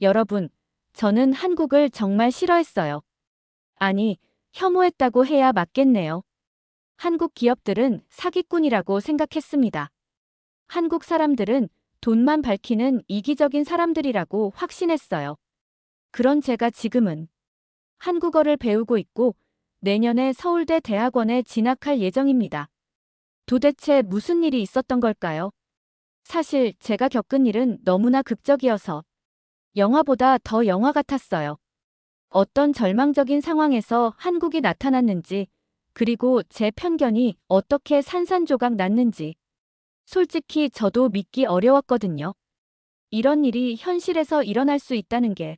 여러분, 저는 한국을 정말 싫어했어요. 아니, 혐오했다고 해야 맞겠네요. 한국 기업들은 사기꾼이라고 생각했습니다. 한국 사람들은 돈만 밝히는 이기적인 사람들이라고 확신했어요. 그런 제가 지금은 한국어를 배우고 있고 내년에 서울대 대학원에 진학할 예정입니다. 도대체 무슨 일이 있었던 걸까요? 사실 제가 겪은 일은 너무나 극적이어서 영화보다 더 영화 같았어요. 어떤 절망적인 상황에서 한국이 나타났는지, 그리고 제 편견이 어떻게 산산조각 났는지. 솔직히 저도 믿기 어려웠거든요. 이런 일이 현실에서 일어날 수 있다는 게.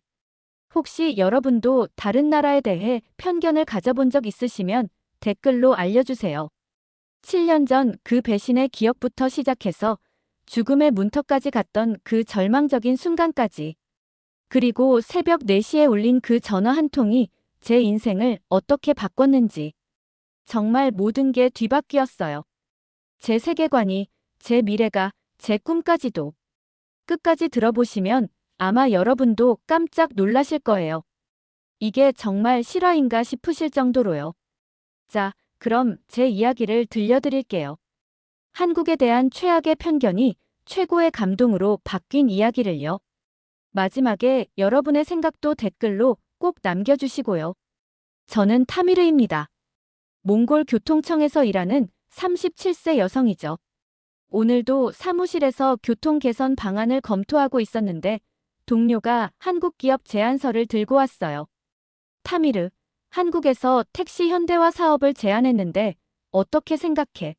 혹시 여러분도 다른 나라에 대해 편견을 가져본 적 있으시면 댓글로 알려주세요. 7년 전 그 배신의 기억부터 시작해서 죽음의 문턱까지 갔던 그 절망적인 순간까지. 그리고 새벽 4시에 울린 그 전화 한 통이 제 인생을 어떻게 바꿨는지. 정말 모든 게 뒤바뀌었어요. 제 세계관이, 제 미래가, 제 꿈까지도. 끝까지 들어보시면 아마 여러분도 깜짝 놀라실 거예요. 이게 정말 실화인가 싶으실 정도로요. 자, 그럼 제 이야기를 들려드릴게요. 한국에 대한 최악의 편견이 최고의 감동으로 바뀐 이야기를요. 마지막에 여러분의 생각도 댓글로 꼭 남겨주시고요. 저는 타미르입니다. 몽골 교통청에서 일하는 37세 여성이죠. 오늘도 사무실에서 교통 개선 방안을 검토하고 있었는데 동료가 한국 기업 제안서를 들고 왔어요. 타미르, 한국에서 택시 현대화 사업을 제안했는데 어떻게 생각해?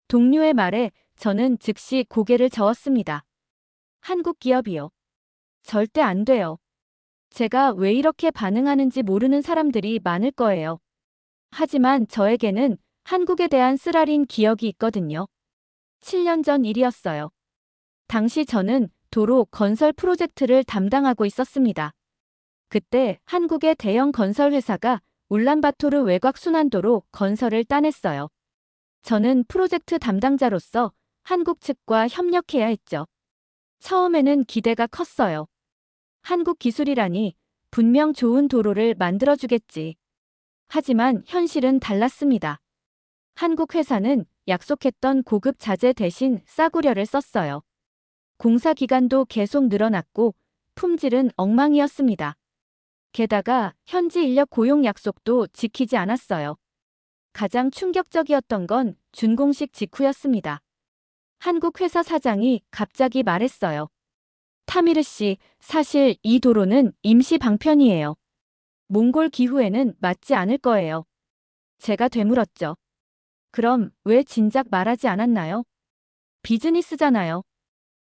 동료의 말에 저는 즉시 고개를 저었습니다. 한국 기업이요. 절대 안 돼요. 제가 왜 이렇게 반응하는지 모르는 사람들이 많을 거예요. 하지만 저에게는 한국에 대한 쓰라린 기억이 있거든요. 7년 전 일이었어요. 당시 저는 도로 건설 프로젝트를 담당하고 있었습니다. 그때 한국의 대형 건설 회사가 울란바토르 외곽 순환도로 건설을 따냈어요. 저는 프로젝트 담당자로서 한국 측과 협력해야 했죠. 처음에는 기대가 컸어요. 한국 기술이라니 분명 좋은 도로를 만들어주겠지. 하지만 현실은 달랐습니다. 한국 회사는 약속했던 고급 자재 대신 싸구려를 썼어요. 공사 기간도 계속 늘어났고 품질은 엉망이었습니다. 게다가 현지 인력 고용 약속도 지키지 않았어요. 가장 충격적이었던 건 준공식 직후였습니다. 한국 회사 사장이 갑자기 말했어요. 타미르 씨, 사실 이 도로는 임시 방편이에요. 몽골 기후에는 맞지 않을 거예요. 제가 되물었죠. 그럼 왜 진작 말하지 않았나요? 비즈니스잖아요.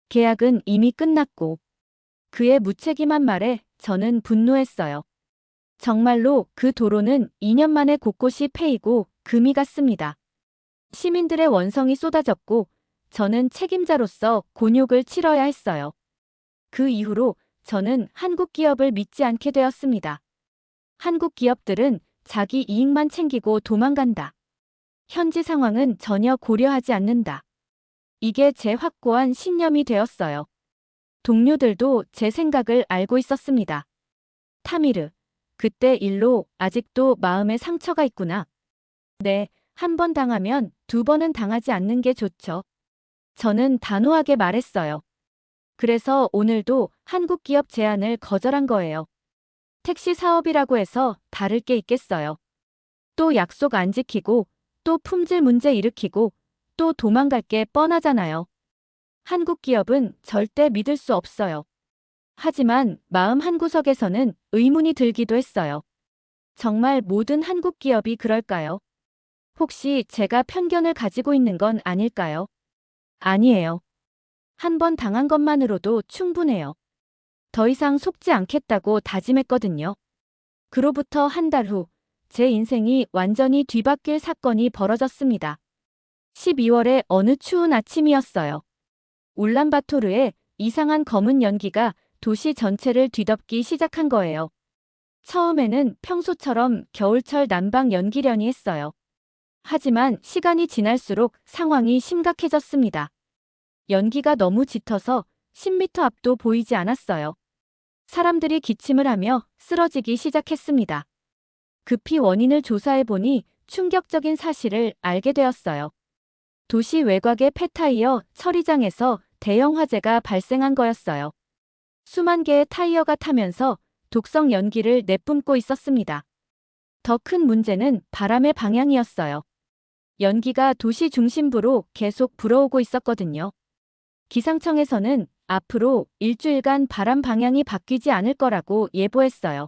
계약은 이미 끝났고. 그의 무책임한 말에 저는 분노했어요. 정말로 그 도로는 2년 만에 곳곳이 패이고 금이 갔습니다. 시민들의 원성이 쏟아졌고 저는 책임자로서 곤욕을 치러야 했어요. 그 이후로 저는 한국 기업을 믿지 않게 되었습니다. 한국 기업들은 자기 이익만 챙기고 도망간다. 현지 상황은 전혀 고려하지 않는다. 이게 제 확고한 신념이 되었어요. 동료들도 제 생각을 알고 있었습니다. 타미르, 그때 일로 아직도 마음에 상처가 있구나. 네, 한 번 당하면 두 번은 당하지 않는 게 좋죠. 저는 단호하게 말했어요. 그래서 오늘도 한국 기업 제안을 거절한 거예요. 택시 사업이라고 해서 다를 게 있겠어요. 또 약속 안 지키고, 또 품질 문제 일으키고, 또 도망갈 게 뻔하잖아요. 한국 기업은 절대 믿을 수 없어요. 하지만 마음 한구석에서는 의문이 들기도 했어요. 정말 모든 한국 기업이 그럴까요? 혹시 제가 편견을 가지고 있는 건 아닐까요? 아니에요. 한 번 당한 것만으로도 충분해요. 더 이상 속지 않겠다고 다짐했거든요. 그로부터 한 달 후, 제 인생이 완전히 뒤바뀔 사건이 벌어졌습니다. 12월의 어느 추운 아침이었어요. 울란바토르에 이상한 검은 연기가 도시 전체를 뒤덮기 시작한 거예요. 처음에는 평소처럼 겨울철 난방 연기련이 했어요. 하지만 시간이 지날수록 상황이 심각해졌습니다. 연기가 너무 짙어서 10m 앞도 보이지 않았어요. 사람들이 기침을 하며 쓰러지기 시작했습니다. 급히 원인을 조사해보니 충격적인 사실을 알게 되었어요. 도시 외곽의 폐타이어 처리장에서 대형 화재가 발생한 거였어요. 수만 개의 타이어가 타면서 독성 연기를 내뿜고 있었습니다. 더 큰 문제는 바람의 방향이었어요. 연기가 도시 중심부로 계속 불어오고 있었거든요. 기상청에서는 앞으로 일주일간 바람 방향이 바뀌지 않을 거라고 예보했어요.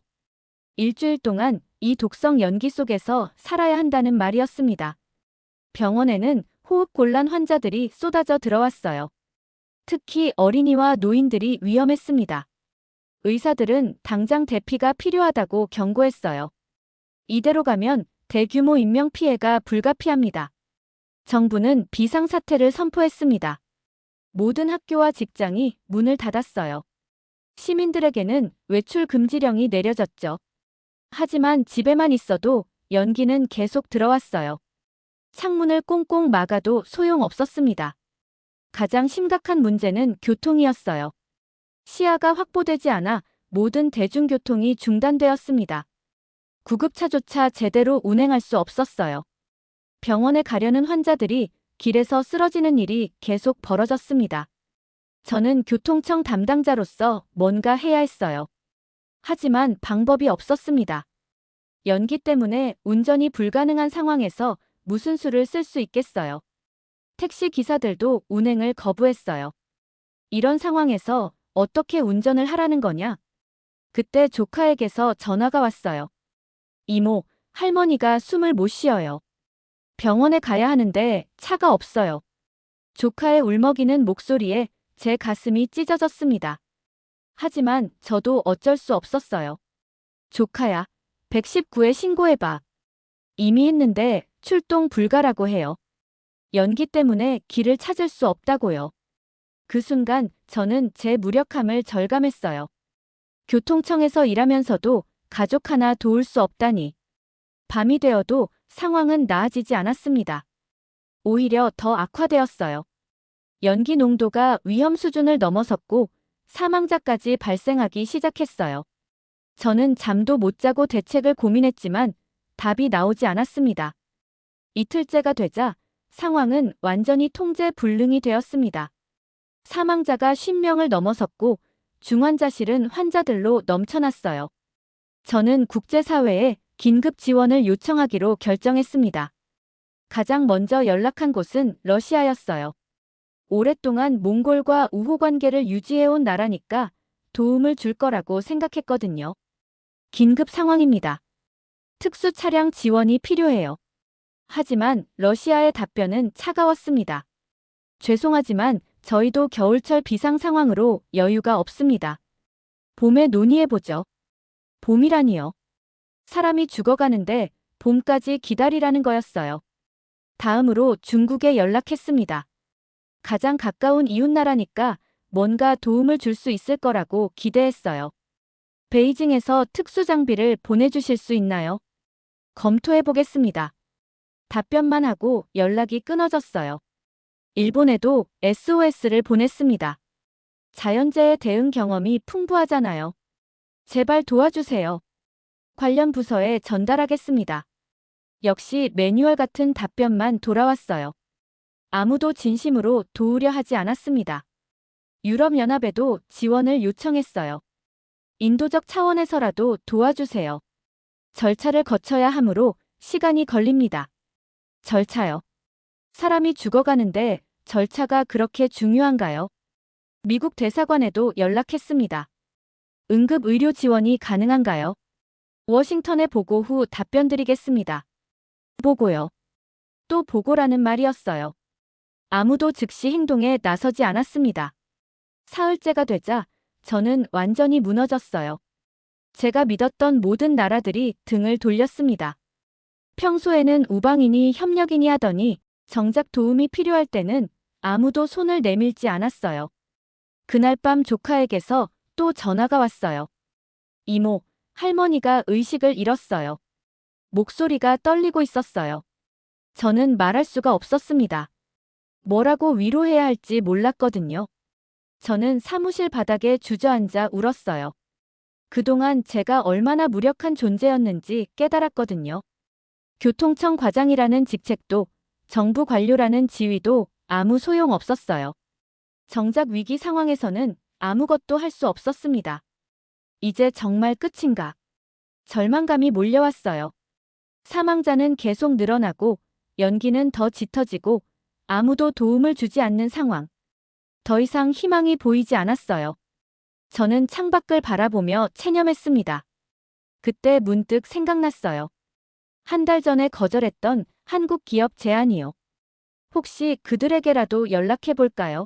일주일 동안 이 독성 연기 속에서 살아야 한다는 말이었습니다. 병원에는 호흡곤란 환자들이 쏟아져 들어왔어요. 특히 어린이와 노인들이 위험했습니다. 의사들은 당장 대피가 필요하다고 경고했어요. 이대로 가면 대규모 인명피해가 불가피합니다. 정부는 비상사태를 선포했습니다. 모든 학교와 직장이 문을 닫았어요. 시민들에게는 외출 금지령이 내려졌죠. 하지만 집에만 있어도 연기는 계속 들어왔어요. 창문을 꽁꽁 막아도 소용없었습니다. 가장 심각한 문제는 교통이었어요. 시야가 확보되지 않아 모든 대중교통이 중단되었습니다. 구급차조차 제대로 운행할 수 없었어요. 병원에 가려는 환자들이 길에서 쓰러지는 일이 계속 벌어졌습니다. 저는 교통청 담당자로서 뭔가 해야 했어요. 하지만 방법이 없었습니다. 연기 때문에 운전이 불가능한 상황에서 무슨 수를 쓸 수 있겠어요. 택시 기사들도 운행을 거부했어요. 이런 상황에서 어떻게 운전을 하라는 거냐? 그때 조카에게서 전화가 왔어요. 이모, 할머니가 숨을 못 쉬어요. 병원에 가야 하는데 차가 없어요. 조카의 울먹이는 목소리에 제 가슴이 찢어졌습니다. 하지만 저도 어쩔 수 없었어요. 조카야, 119에 신고해봐. 이미 했는데 출동 불가라고 해요. 연기 때문에 길을 찾을 수 없다고요. 그 순간 저는 제 무력함을 절감했어요. 교통청에서 일하면서도 가족 하나 도울 수 없다니. 밤이 되어도 상황은 나아지지 않았습니다. 오히려 더 악화되었어요. 연기 농도가 위험 수준을 넘어섰고 사망자까지 발생하기 시작했어요. 저는 잠도 못 자고 대책을 고민했지만 답이 나오지 않았습니다. 이틀째가 되자 상황은 완전히 통제 불능이 되었습니다. 사망자가 10명을 넘어섰고 중환자실은 환자들로 넘쳐났어요. 저는 국제사회에 긴급 지원을 요청하기로 결정했습니다. 가장 먼저 연락한 곳은 러시아였어요. 오랫동안 몽골과 우호 관계를 유지해온 나라니까 도움을 줄 거라고 생각했거든요. 긴급 상황입니다. 특수 차량 지원이 필요해요. 하지만 러시아의 답변은 차가웠습니다. 죄송하지만 저희도 겨울철 비상 상황으로 여유가 없습니다. 봄에 논의해보죠. 봄이라니요. 사람이 죽어가는데 봄까지 기다리라는 거였어요. 다음으로 중국에 연락했습니다. 가장 가까운 이웃나라니까 뭔가 도움을 줄 수 있을 거라고 기대했어요. 베이징에서 특수장비를 보내주실 수 있나요? 검토해보겠습니다. 답변만 하고 연락이 끊어졌어요. 일본에도 SOS를 보냈습니다. 자연재해 대응 경험이 풍부하잖아요. 제발 도와주세요. 관련 부서에 전달하겠습니다. 역시 매뉴얼 같은 답변만 돌아왔어요. 아무도 진심으로 도우려 하지 않았습니다. 유럽연합에도 지원을 요청했어요. 인도적 차원에서라도 도와주세요. 절차를 거쳐야 하므로 시간이 걸립니다. 절차요. 사람이 죽어가는데 절차가 그렇게 중요한가요? 미국 대사관에도 연락했습니다. 응급 의료 지원이 가능한가요? 워싱턴에 보고 후 답변 드리겠습니다. 보고요. 또 보고라는 말이었어요. 아무도 즉시 행동에 나서지 않았습니다. 사흘째가 되자 저는 완전히 무너졌어요. 제가 믿었던 모든 나라들이 등을 돌렸습니다. 평소에는 우방이니 협력이니 하더니 정작 도움이 필요할 때는 아무도 손을 내밀지 않았어요. 그날 밤 조카에게서 또 전화가 왔어요. 이모, 할머니가 의식을 잃었어요. 목소리가 떨리고 있었어요. 저는 말할 수가 없었습니다. 뭐라고 위로해야 할지 몰랐거든요. 저는 사무실 바닥에 주저앉아 울었어요. 그동안 제가 얼마나 무력한 존재였는지 깨달았거든요. 교통청 과장이라는 직책도, 정부 관료라는 지위도 아무 소용 없었어요. 정작 위기 상황에서는 아무것도 할 수 없었습니다. 이제 정말 끝인가? 절망감이 몰려왔어요. 사망자는 계속 늘어나고 연기는 더 짙어지고 아무도 도움을 주지 않는 상황. 더 이상 희망이 보이지 않았어요. 저는 창밖을 바라보며 체념했습니다. 그때 문득 생각났어요. 한 달 전에 거절했던 한국 기업 제안이요. 혹시 그들에게라도 연락해 볼까요?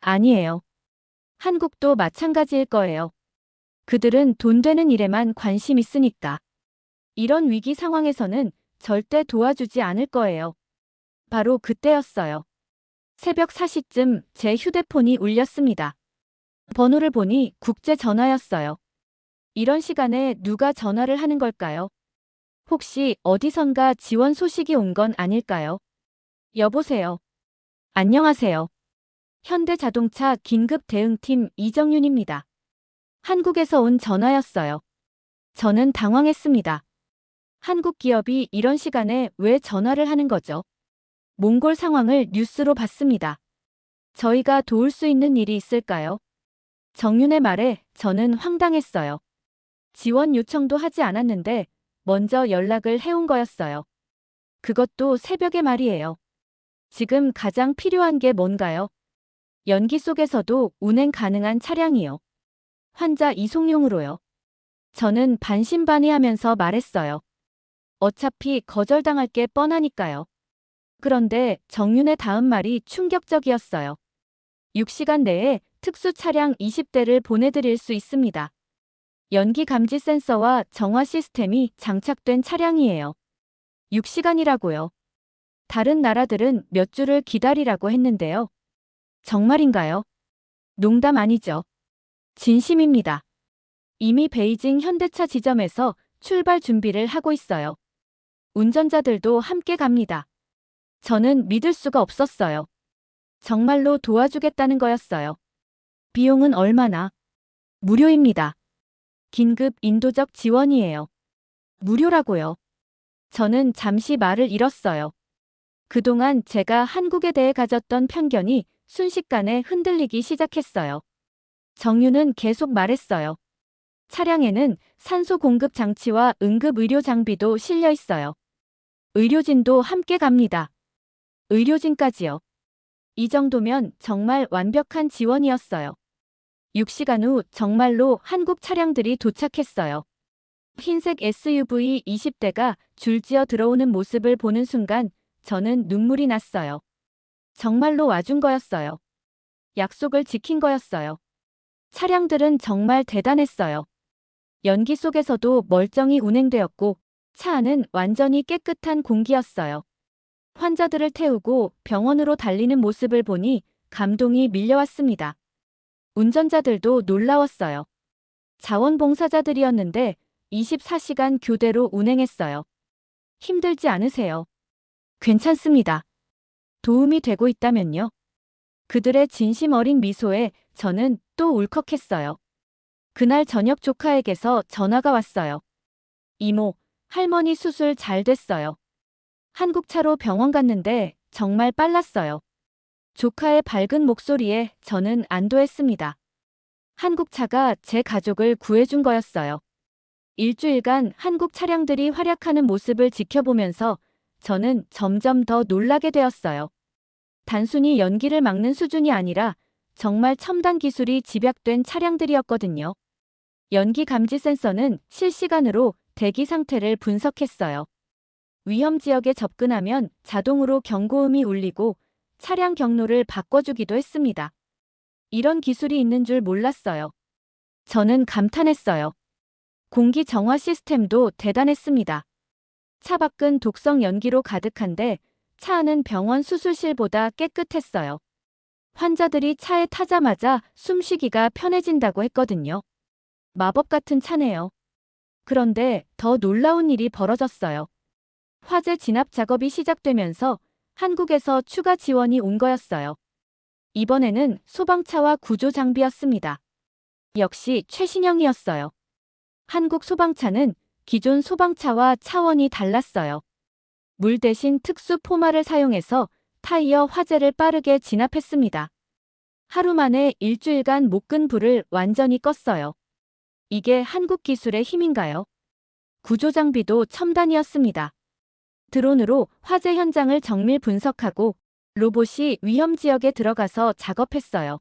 아니에요. 한국도 마찬가지일 거예요. 그들은 돈 되는 일에만 관심 있으니까. 이런 위기 상황에서는 절대 도와주지 않을 거예요. 바로 그때였어요. 새벽 4시쯤 제 휴대폰이 울렸습니다. 번호를 보니 국제 전화였어요. 이런 시간에 누가 전화를 하는 걸까요? 혹시 어디선가 지원 소식이 온 건 아닐까요? 여보세요. 안녕하세요. 현대자동차 긴급 대응팀 이정윤입니다. 한국에서 온 전화였어요. 저는 당황했습니다. 한국 기업이 이런 시간에 왜 전화를 하는 거죠? 몽골 상황을 뉴스로 봤습니다. 저희가 도울 수 있는 일이 있을까요? 정윤의 말에 저는 황당했어요. 지원 요청도 하지 않았는데 먼저 연락을 해온 거였어요. 그것도 새벽에 말이에요. 지금 가장 필요한 게 뭔가요? 연기 속에서도 운행 가능한 차량이요. 환자 이송용으로요. 저는 반신반의하면서 말했어요. 어차피 거절당할 게 뻔하니까요. 그런데 정윤의 다음 말이 충격적이었어요. 6시간 내에 특수 차량 20대를 보내드릴 수 있습니다. 연기 감지 센서와 정화 시스템이 장착된 차량이에요. 6시간이라고요. 다른 나라들은 몇 주를 기다리라고 했는데요. 정말인가요? 농담 아니죠. 진심입니다. 이미 베이징 현대차 지점에서 출발 준비를 하고 있어요. 운전자들도 함께 갑니다. 저는 믿을 수가 없었어요. 정말로 도와주겠다는 거였어요. 비용은 얼마나? 무료입니다. 긴급 인도적 지원이에요. 무료라고요. 저는 잠시 말을 잃었어요. 그동안 제가 한국에 대해 가졌던 편견이 순식간에 흔들리기 시작했어요. 정유는 계속 말했어요. 차량에는 산소 공급 장치와 응급 의료 장비도 실려 있어요. 의료진도 함께 갑니다. 의료진까지요. 이 정도면 정말 완벽한 지원이었어요. 6시간 후 정말로 한국 차량들이 도착했어요. 흰색 SUV 20대가 줄지어 들어오는 모습을 보는 순간 저는 눈물이 났어요. 정말로 와준 거였어요. 약속을 지킨 거였어요. 차량들은 정말 대단했어요. 연기 속에서도 멀쩡히 운행되었고 차 안은 완전히 깨끗한 공기였어요. 환자들을 태우고 병원으로 달리는 모습을 보니 감동이 밀려왔습니다. 운전자들도 놀라웠어요. 자원봉사자들이었는데 24시간 교대로 운행했어요. 힘들지 않으세요? 괜찮습니다. 도움이 되고 있다면요? 그들의 진심 어린 미소에 저는 또 울컥했어요. 그날 저녁 조카에게서 전화가 왔어요. 이모, 할머니 수술 잘 됐어요. 한국차로 병원 갔는데 정말 빨랐어요. 조카의 밝은 목소리에 저는 안도했습니다. 한국차가 제 가족을 구해준 거였어요. 일주일간 한국 차량들이 활약하는 모습을 지켜보면서 저는 점점 더 놀라게 되었어요. 단순히 연기를 막는 수준이 아니라 정말 첨단 기술이 집약된 차량들이었거든요. 연기 감지 센서는 실시간으로 대기 상태를 분석했어요. 위험 지역에 접근하면 자동으로 경고음이 울리고 차량 경로를 바꿔주기도 했습니다. 이런 기술이 있는 줄 몰랐어요. 저는 감탄했어요. 공기 정화 시스템도 대단했습니다. 차 밖은 독성 연기로 가득한데 차 안은 병원 수술실보다 깨끗했어요. 환자들이 차에 타자마자 숨쉬기가 편해진다고 했거든요. 마법 같은 차네요. 그런데 더 놀라운 일이 벌어졌어요. 화재 진압 작업이 시작되면서 한국에서 추가 지원이 온 거였어요. 이번에는 소방차와 구조 장비였습니다. 역시 최신형이었어요. 한국 소방차는 기존 소방차와 차원이 달랐어요. 물 대신 특수 포마를 사용해서 타이어 화재를 빠르게 진압했습니다. 하루 만에 일주일간 못 끈 불을 완전히 껐어요. 이게 한국 기술의 힘인가요? 구조 장비도 첨단이었습니다. 드론으로 화재 현장을 정밀 분석하고 로봇이 위험 지역에 들어가서 작업했어요.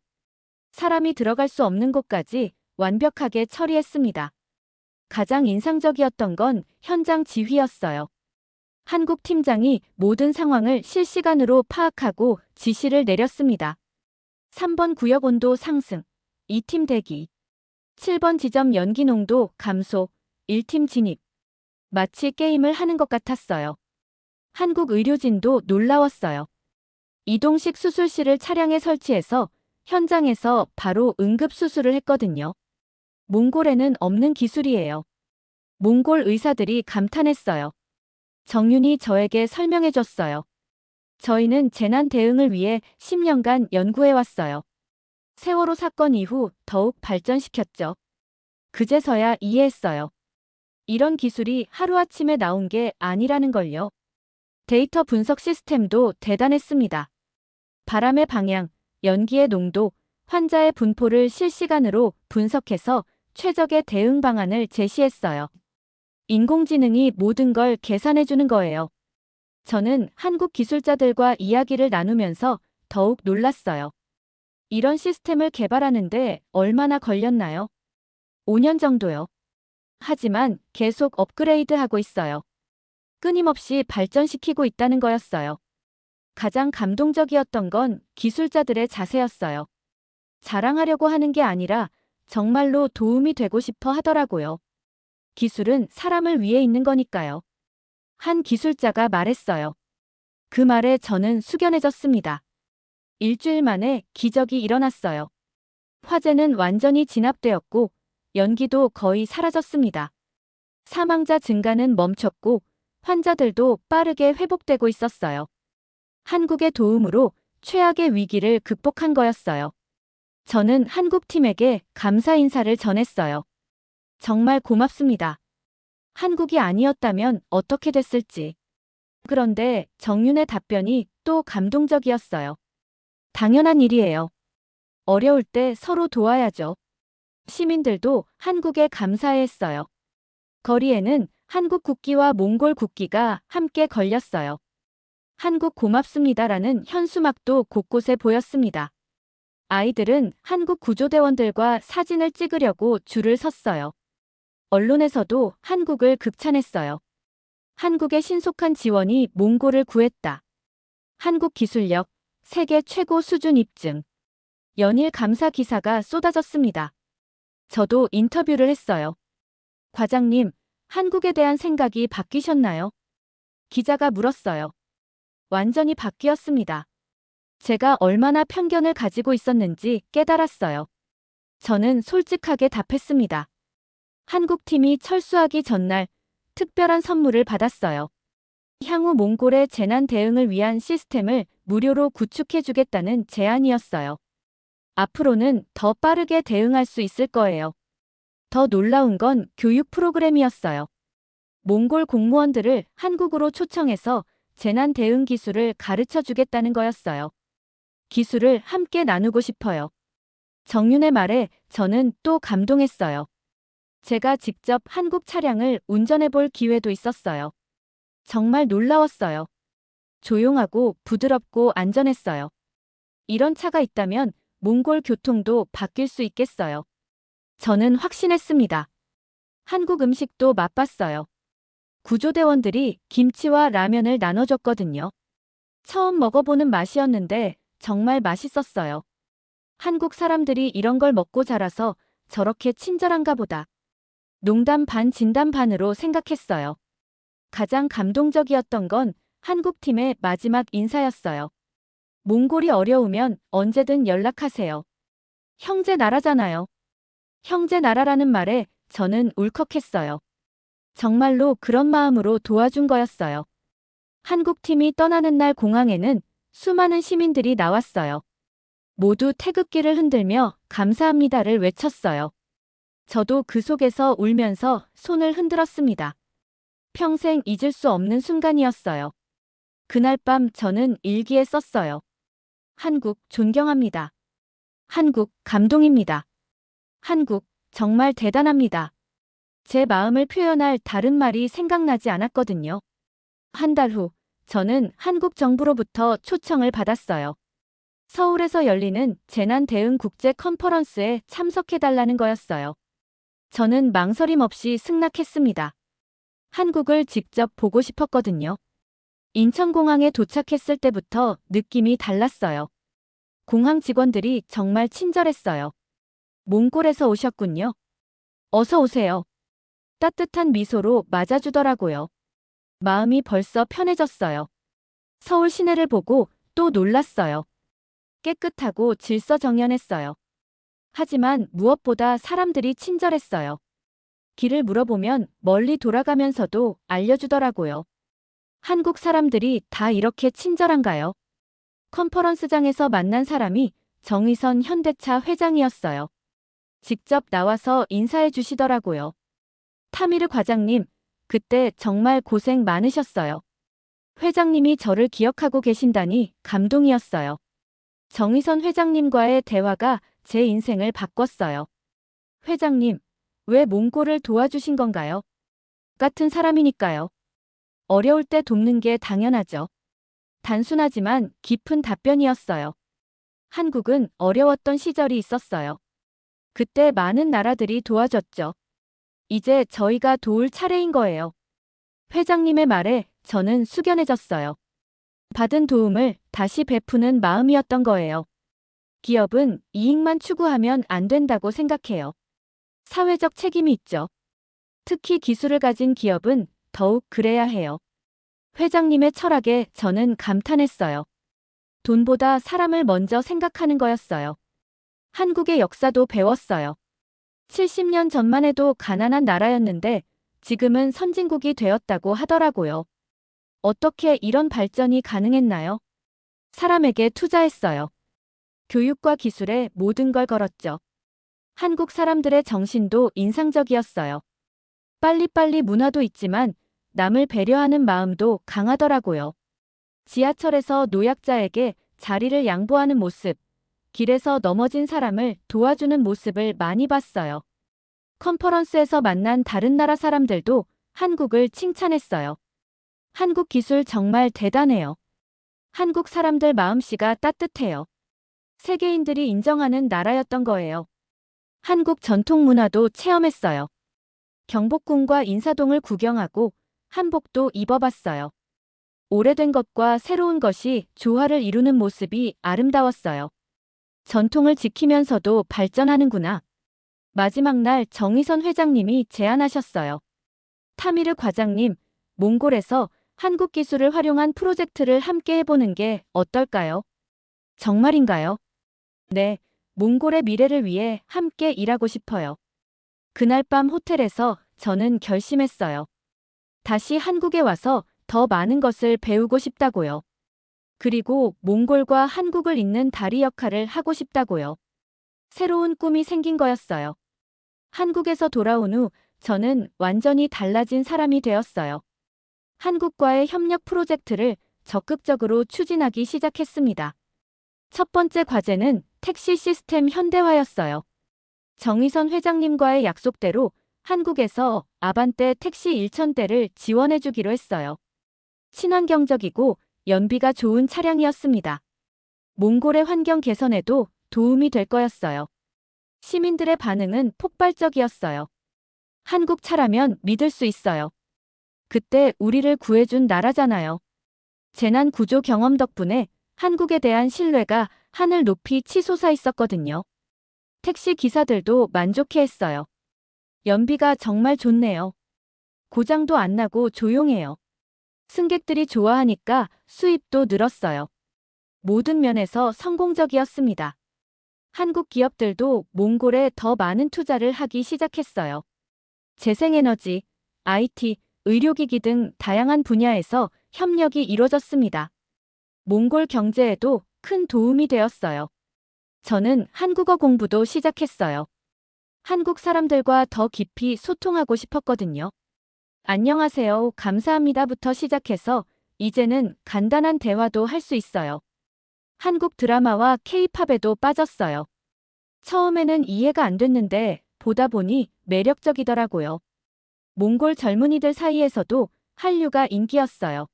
사람이 들어갈 수 없는 곳까지 완벽하게 처리했습니다. 가장 인상적이었던 건 현장 지휘였어요. 한국 팀장이 모든 상황을 실시간으로 파악하고 지시를 내렸습니다. 3번 구역 온도 상승, 2팀 대기. 7번 지점 연기 농도 감소, 1팀 진입. 마치 게임을 하는 것 같았어요. 한국 의료진도 놀라웠어요. 이동식 수술실을 차량에 설치해서 현장에서 바로 응급수술을 했거든요. 몽골에는 없는 기술이에요. 몽골 의사들이 감탄했어요. 정윤이 저에게 설명해줬어요. 저희는 재난 대응을 위해 10년간 연구해왔어요. 세월호 사건 이후 더욱 발전시켰죠. 그제서야 이해했어요. 이런 기술이 하루아침에 나온 게 아니라는 걸요. 데이터 분석 시스템도 대단했습니다. 바람의 방향, 연기의 농도, 환자의 분포를 실시간으로 분석해서 최적의 대응 방안을 제시했어요. 인공지능이 모든 걸 계산해주는 거예요. 저는 한국 기술자들과 이야기를 나누면서 더욱 놀랐어요. 이런 시스템을 개발하는데 얼마나 걸렸나요? 5년 정도요. 하지만 계속 업그레이드하고 있어요. 끊임없이 발전시키고 있다는 거였어요. 가장 감동적이었던 건 기술자들의 자세였어요. 자랑하려고 하는 게 아니라 정말로 도움이 되고 싶어 하더라고요. 기술은 사람을 위해 있는 거니까요. 한 기술자가 말했어요. 그 말에 저는 숙연해졌습니다. 일주일 만에 기적이 일어났어요. 화재는 완전히 진압되었고 연기도 거의 사라졌습니다. 사망자 증가는 멈췄고 환자들도 빠르게 회복되고 있었어요. 한국의 도움으로 최악의 위기를 극복한 거였어요. 저는 한국 팀에게 감사 인사를 전했어요. 정말 고맙습니다. 한국이 아니었다면 어떻게 됐을지. 그런데 정윤의 답변이 또 감동적이었어요. 당연한 일이에요. 어려울 때 서로 도와야죠. 시민들도 한국에 감사해했어요. 거리에는 한국 국기와 몽골 국기가 함께 걸렸어요. 한국 고맙습니다라는 현수막도 곳곳에 보였습니다. 아이들은 한국 구조대원들과 사진을 찍으려고 줄을 섰어요. 언론에서도 한국을 극찬했어요. 한국의 신속한 지원이 몽골을 구했다. 한국 기술력, 세계 최고 수준 입증. 연일 감사 기사가 쏟아졌습니다. 저도 인터뷰를 했어요. 과장님, 한국에 대한 생각이 바뀌셨나요? 기자가 물었어요. 완전히 바뀌었습니다. 제가 얼마나 편견을 가지고 있었는지 깨달았어요. 저는 솔직하게 답했습니다. 한국 팀이 철수하기 전날 특별한 선물을 받았어요. 향후 몽골의 재난 대응을 위한 시스템을 무료로 구축해주겠다는 제안이었어요. 앞으로는 더 빠르게 대응할 수 있을 거예요. 더 놀라운 건 교육 프로그램이었어요. 몽골 공무원들을 한국으로 초청해서 재난 대응 기술을 가르쳐 주겠다는 거였어요. 기술을 함께 나누고 싶어요. 정윤의 말에 저는 또 감동했어요. 제가 직접 한국 차량을 운전해 볼 기회도 있었어요. 정말 놀라웠어요. 조용하고 부드럽고 안전했어요. 이런 차가 있다면 몽골 교통도 바뀔 수 있겠어요. 저는 확신했습니다. 한국 음식도 맛봤어요. 구조대원들이 김치와 라면을 나눠줬거든요. 처음 먹어보는 맛이었는데 정말 맛있었어요. 한국 사람들이 이런 걸 먹고 자라서 저렇게 친절한가 보다. 농담 반 진담 반으로 생각했어요. 가장 감동적이었던 건 한국팀의 마지막 인사였어요. 몽골이 어려우면 언제든 연락하세요. 형제 나라잖아요. 형제 나라라는 말에 저는 울컥했어요. 정말로 그런 마음으로 도와준 거였어요. 한국팀이 떠나는 날 공항에는 수많은 시민들이 나왔어요. 모두 태극기를 흔들며 감사합니다를 외쳤어요. 저도 그 속에서 울면서 손을 흔들었습니다. 평생 잊을 수 없는 순간이었어요. 그날 밤 저는 일기에 썼어요. 한국 존경합니다. 한국 감동입니다. 한국 정말 대단합니다. 제 마음을 표현할 다른 말이 생각나지 않았거든요. 한 달 후, 저는 한국 정부로부터 초청을 받았어요. 서울에서 열리는 재난 대응 국제 컨퍼런스에 참석해달라는 거였어요. 저는 망설임 없이 승낙했습니다. 한국을 직접 보고 싶었거든요. 인천공항에 도착했을 때부터 느낌이 달랐어요. 공항 직원들이 정말 친절했어요. 몽골에서 오셨군요. 어서 오세요. 따뜻한 미소로 맞아주더라고요. 마음이 벌써 편해졌어요. 서울 시내를 보고 또 놀랐어요. 깨끗하고 질서정연했어요. 하지만 무엇보다 사람들이 친절했어요. 길을 물어보면 멀리 돌아가면서도 알려주더라고요. 한국 사람들이 다 이렇게 친절한가요? 컨퍼런스장에서 만난 사람이 정의선 현대차 회장이었어요. 직접 나와서 인사해 주시더라고요. 타미르 과장님, 그때 정말 고생 많으셨어요. 회장님이 저를 기억하고 계신다니 감동이었어요. 정의선 회장님과의 대화가 제 인생을 바꿨어요. 회장님, 왜 몽골을 도와주신 건가요? 같은 사람이니까요. 어려울 때 돕는 게 당연하죠. 단순하지만 깊은 답변이었어요. 한국은 어려웠던 시절이 있었어요. 그때 많은 나라들이 도와줬죠. 이제 저희가 도울 차례인 거예요. 회장님의 말에 저는 숙연해졌어요. 받은 도움을 다시 베푸는 마음이었던 거예요. 기업은 이익만 추구하면 안 된다고 생각해요. 사회적 책임이 있죠. 특히 기술을 가진 기업은 더욱 그래야 해요. 회장님의 철학에 저는 감탄했어요. 돈보다 사람을 먼저 생각하는 거였어요. 한국의 역사도 배웠어요. 70년 전만 해도 가난한 나라였는데 지금은 선진국이 되었다고 하더라고요. 어떻게 이런 발전이 가능했나요? 사람에게 투자했어요. 교육과 기술에 모든 걸 걸었죠. 한국 사람들의 정신도 인상적이었어요. 빨리빨리 문화도 있지만 남을 배려하는 마음도 강하더라고요. 지하철에서 노약자에게 자리를 양보하는 모습, 길에서 넘어진 사람을 도와주는 모습을 많이 봤어요. 컨퍼런스에서 만난 다른 나라 사람들도 한국을 칭찬했어요. 한국 기술 정말 대단해요. 한국 사람들 마음씨가 따뜻해요. 세계인들이 인정하는 나라였던 거예요. 한국 전통 문화도 체험했어요. 경복궁과 인사동을 구경하고 한복도 입어봤어요. 오래된 것과 새로운 것이 조화를 이루는 모습이 아름다웠어요. 전통을 지키면서도 발전하는구나. 마지막 날 정의선 회장님이 제안하셨어요. 타미르 과장님, 몽골에서 한국 기술을 활용한 프로젝트를 함께 해보는 게 어떨까요? 정말인가요? 네, 몽골의 미래를 위해 함께 일하고 싶어요. 그날 밤 호텔에서 저는 결심했어요. 다시 한국에 와서 더 많은 것을 배우고 싶다고요. 그리고 몽골과 한국을 잇는 다리 역할을 하고 싶다고요. 새로운 꿈이 생긴 거였어요. 한국에서 돌아온 후 저는 완전히 달라진 사람이 되었어요. 한국과의 협력 프로젝트를 적극적으로 추진하기 시작했습니다. 첫 번째 과제는 택시 시스템 현대화였어요. 정의선 회장님과의 약속대로 한국에서 아반떼 택시 1,000대를 지원해주기로 했어요. 친환경적이고 연비가 좋은 차량이었습니다. 몽골의 환경 개선에도 도움이 될 거였어요. 시민들의 반응은 폭발적이었어요. 한국 차라면 믿을 수 있어요. 그때 우리를 구해준 나라잖아요. 재난 구조 경험 덕분에 한국에 대한 신뢰가 하늘 높이 치솟아 있었거든요. 택시 기사들도 만족해했어요. 연비가 정말 좋네요. 고장도 안 나고 조용해요. 승객들이 좋아하니까 수입도 늘었어요. 모든 면에서 성공적이었습니다. 한국 기업들도 몽골에 더 많은 투자를 하기 시작했어요. 재생에너지, IT, 의료기기 등 다양한 분야에서 협력이 이뤄졌습니다. 몽골 경제에도 큰 도움이 되었어요. 저는 한국어 공부도 시작했어요. 한국 사람들과 더 깊이 소통하고 싶었거든요. 안녕하세요, 감사합니다부터 시작해서 이제는 간단한 대화도 할 수 있어요. 한국 드라마와 케이팝에도 빠졌어요. 처음에는 이해가 안 됐는데 보다 보니 매력적이더라고요. 몽골 젊은이들 사이에서도 한류가 인기였어요.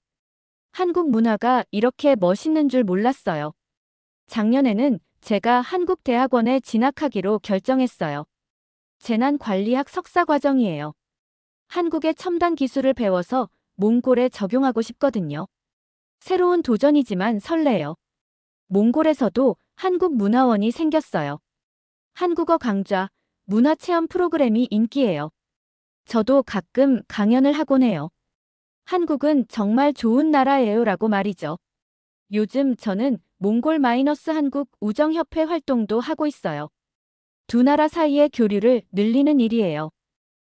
한국 문화가 이렇게 멋있는 줄 몰랐어요. 작년에는 제가 한국대학원에 진학하기로 결정했어요. 재난관리학 석사 과정이에요. 한국의 첨단 기술을 배워서 몽골에 적용하고 싶거든요. 새로운 도전이지만 설레요. 몽골에서도 한국문화원이 생겼어요. 한국어 강좌, 문화체험 프로그램이 인기예요. 저도 가끔 강연을 하곤 해요. 한국은 정말 좋은 나라예요라고 말이죠. 요즘 저는 몽골 마이너스 한국 우정협회 활동도 하고 있어요. 두 나라 사이의 교류를 늘리는 일이에요.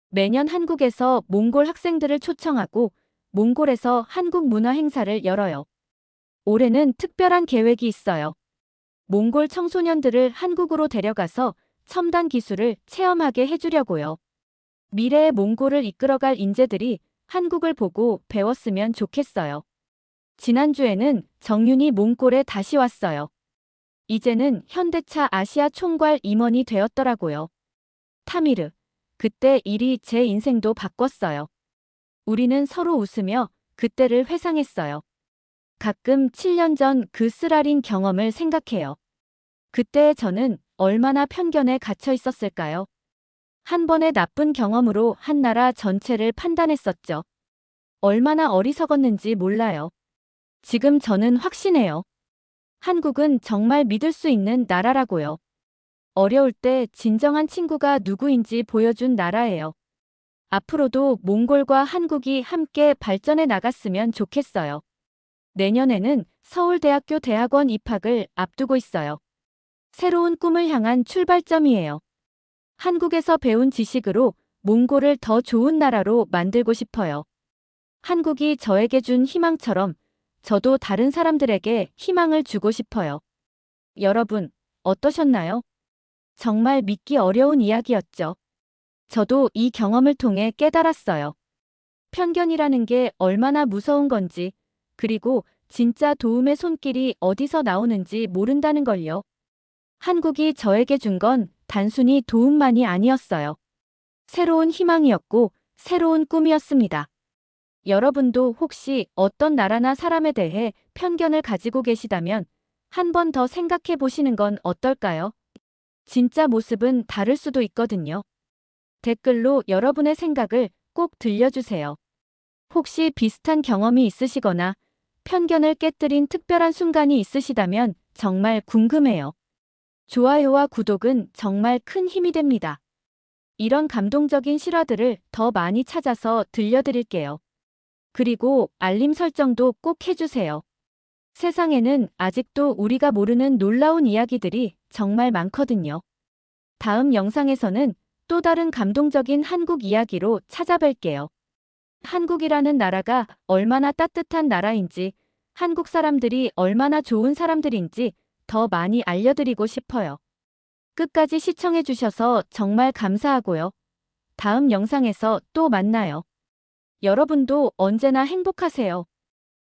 매년 한국에서 몽골 학생들을 초청하고 몽골에서 한국 문화 행사를 열어요. 올해는 특별한 계획이 있어요. 몽골 청소년들을 한국으로 데려가서 첨단 기술을 체험하게 해주려고요. 미래의 몽골을 이끌어갈 인재들이 한국을 보고 배웠으면 좋겠어요. 지난주에는 정윤이 몽골에 다시 왔어요. 이제는 현대차 아시아 총괄 임원이 되었더라고요. 타미르. 그때 일이 제 인생도 바꿨어요. 우리는 서로 웃으며 그때를 회상했어요. 가끔 7년 전 그 쓰라린 경험을 생각해요. 그때의 저는 얼마나 편견에 갇혀 있었을까요? 한 번의 나쁜 경험으로 한 나라 전체를 판단했었죠. 얼마나 어리석었는지 몰라요. 지금 저는 확신해요. 한국은 정말 믿을 수 있는 나라라고요. 어려울 때 진정한 친구가 누구인지 보여준 나라예요. 앞으로도 몽골과 한국이 함께 발전해 나갔으면 좋겠어요. 내년에는 서울대학교 대학원 입학을 앞두고 있어요. 새로운 꿈을 향한 출발점이에요. 한국에서 배운 지식으로 몽골을 더 좋은 나라로 만들고 싶어요. 한국이 저에게 준 희망처럼 저도 다른 사람들에게 희망을 주고 싶어요. 여러분, 어떠셨나요? 정말 믿기 어려운 이야기였죠. 저도 이 경험을 통해 깨달았어요. 편견이라는 게 얼마나 무서운 건지, 그리고 진짜 도움의 손길이 어디서 나오는지 모른다는 걸요. 한국이 저에게 준 건 단순히 도움만이 아니었어요. 새로운 희망이었고, 새로운 꿈이었습니다. 여러분도 혹시 어떤 나라나 사람에 대해 편견을 가지고 계시다면 한 번 더 생각해 보시는 건 어떨까요? 진짜 모습은 다를 수도 있거든요. 댓글로 여러분의 생각을 꼭 들려주세요. 혹시 비슷한 경험이 있으시거나 편견을 깨뜨린 특별한 순간이 있으시다면 정말 궁금해요. 좋아요와 구독은 정말 큰 힘이 됩니다. 이런 감동적인 실화들을 더 많이 찾아서 들려드릴게요. 그리고 알림 설정도 꼭 해주세요. 세상에는 아직도 우리가 모르는 놀라운 이야기들이 정말 많거든요. 다음 영상에서는 또 다른 감동적인 한국 이야기로 찾아뵐게요. 한국이라는 나라가 얼마나 따뜻한 나라인지, 한국 사람들이 얼마나 좋은 사람들인지 더 많이 알려드리고 싶어요. 끝까지 시청해주셔서 정말 감사하고요. 다음 영상에서 또 만나요. 여러분도 언제나 행복하세요.